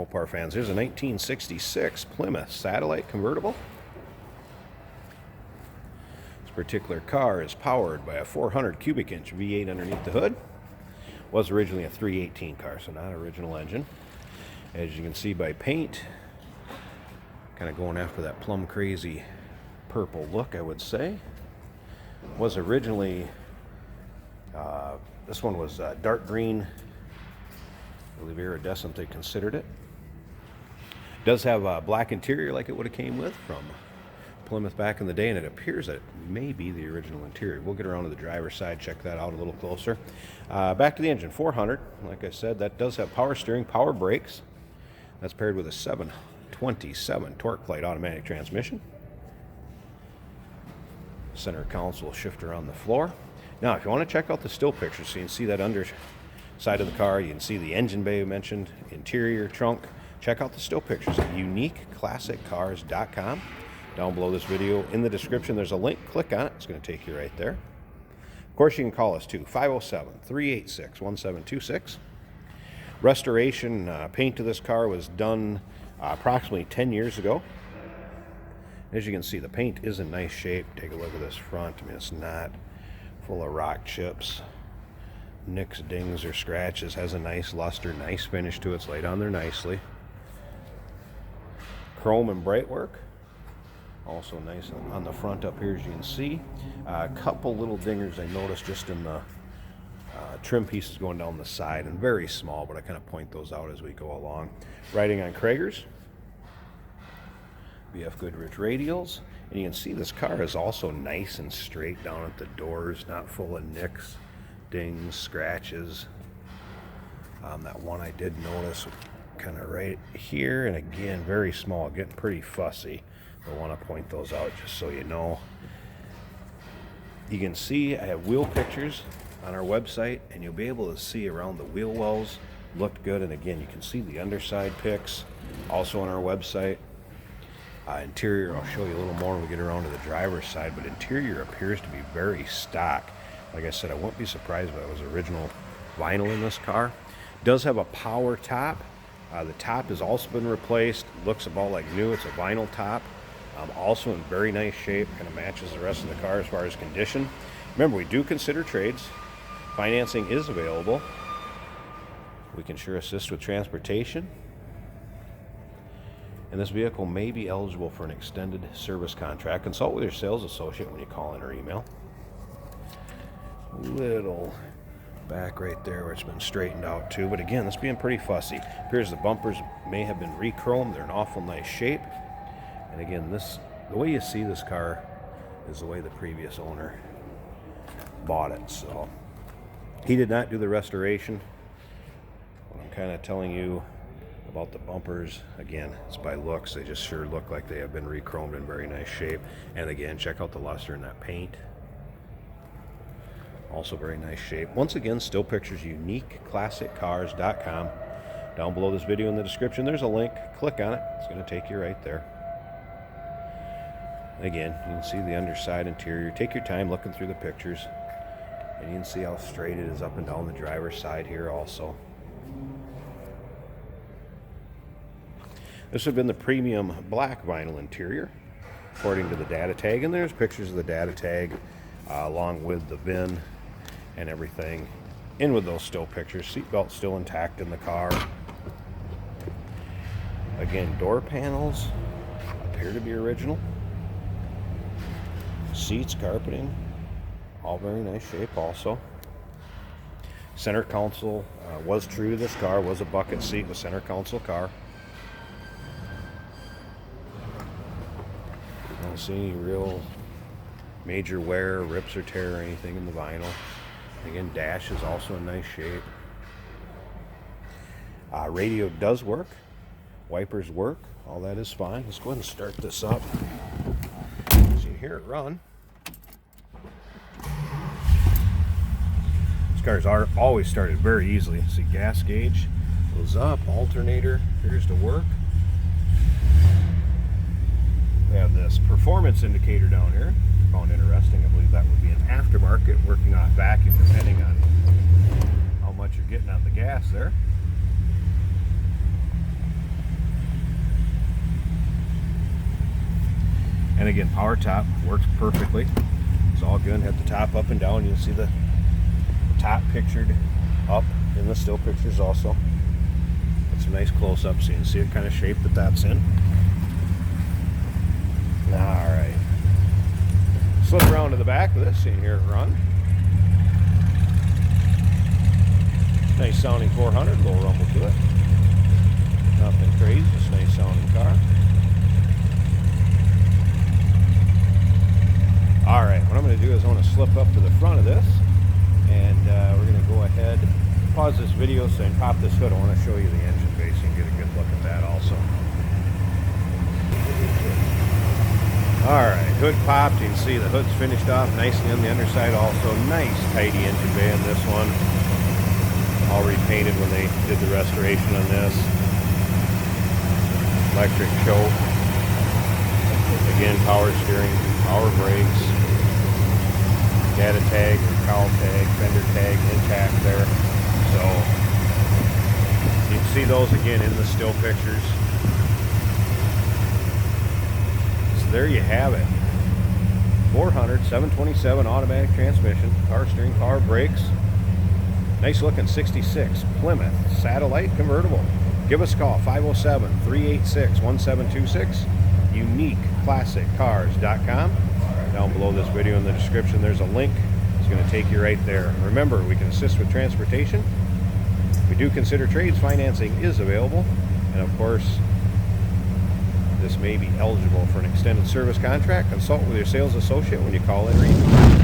Mopar fans. Here's a 1966 Plymouth Satellite convertible. This particular car is powered by a 400 cubic inch V8 underneath the hood. Was originally a 318 car, so not original engine. As you can see by paint, kind of going after that plum crazy purple look, I would say. Was originally, this one was dark green. I believe iridescent they considered it. Does have a black interior like it would have came with from Plymouth back in the day, and it appears that it may be the original interior. We'll get around to the driver's side, check that out a little closer. Back to the engine, 400. Like I said, that does have power steering, power brakes. That's paired with a 727 torque plate automatic transmission. Center console shifter on the floor. Now, if you want to check out the still pictures, so you can see that underside of the car, you can see the engine bay mentioned, interior, trunk. Check out the still pictures at uniqueclassiccars.com. Down below this video in the description, there's a link. Click on it. It's going to take you right there. Of course, you can call us too, 507-386-1726. Restoration paint to this car was done approximately 10 years ago. As you can see, the paint is in nice shape. Take a look at this front. I mean, it's not full of rock chips, nicks, dings, or scratches. Has a nice luster, nice finish to it. It's laid on there nicely. Chrome and bright work. Also nice on the front up here, as you can see. A couple little dingers I noticed just in the trim pieces going down the side, and very small, but I kind of point those out as we go along. Writing on Kragers. BF Goodrich radials, and you can see this car is also nice and straight down at the doors, not full of nicks, dings, scratches. That one I did notice kind of right here, and again, very small, getting pretty fussy. I want to point those out just so you know. You can see I have wheel pictures on our website, and you'll be able to see around the wheel wells. Looked good, and again, you can see the underside pics also on our website. Interior, I'll show you a little more when we get around to the driver's side, but interior appears to be very stock. Like I said, I won't be surprised if it was original vinyl in this car. Does have a power top. The top has also been replaced. Looks about like new. It's a vinyl top. Also in very nice shape. Kind of matches the rest of the car as far as condition. Remember, we do consider trades. Financing is available. We can sure assist with transportation. And this vehicle may be eligible for an extended service contract. Consult with your sales associate when you call in or email. Little back right there where it's been straightened out too. But again, this being pretty fussy. Appears the bumpers may have been re-chromed. They're in awful nice shape. And again, the way you see this car is the way the previous owner bought it. So he did not do the restoration. What I'm kind of telling you about the bumpers, again, it's by looks. They just sure look like they have been re-chromed in very nice shape. And again, check out the luster in that paint. Also very nice shape. Once again, still pictures, uniqueclassiccars.com. Down below this video in the description, there's a link. Click on it. It's going to take you right there. Again, you can see the underside interior. Take your time looking through the pictures. And you can see how straight it is up and down the driver's side here also. This would have been the premium black vinyl interior, according to the data tag. And there's pictures of the data tag along with the VIN and everything. In with those still pictures. Seatbelt still intact in the car. Again, door panels appear to be original. Seats, carpeting, all very nice shape also. Center console was true to this car, was a bucket seat with center console car. Don't see any real major wear, rips or tear or anything in the vinyl. Again, dash is also in nice shape. Radio does work. Wipers work. All that is fine. Let's go ahead and start this up. So you hear it run. These cars are always started very easily. See, gas gauge goes up. Alternator appears to work. We have this performance indicator down here. Found interesting. I believe that would be an aftermarket working off vacuum, depending on how much you're getting on the gas there. And again, power top works perfectly. It's all good. Have the top up and down. You'll see the top pictured up in the still pictures also. It's a nice close-up so you can see what kind of shape that's in. Alright. Slip around to the back of this, so you can hear it run. Nice sounding 400, little rumble to it. Nothing crazy, just a nice sounding car. Alright, what I'm going to do is I want to slip up to the front of this, and we're going to go ahead, pause this video so I can pop this hood. I want to show you the engine bay so you can get a good look at that also. Alright, hood popped. You can see the hood's finished off nicely on the underside also. Nice tidy engine bay in this one. All repainted when they did the restoration on this. Electric choke. Again, power steering, power brakes. Data tag, cowl tag, fender tag intact there. So you can see those again in the still pictures. So there you have it. 400, 727 automatic transmission, power steering, power brakes. Nice looking 66 Plymouth satellite convertible. Give us a call, 507-386-1726. UniqueClassicCars.com. Down below this video in the description, there's a link. It's going to take you right there. Remember, we can assist with transportation. We do consider trades. Financing is available. And of course, this may be eligible for an extended service contract. Consult with your sales associate when you call in or email.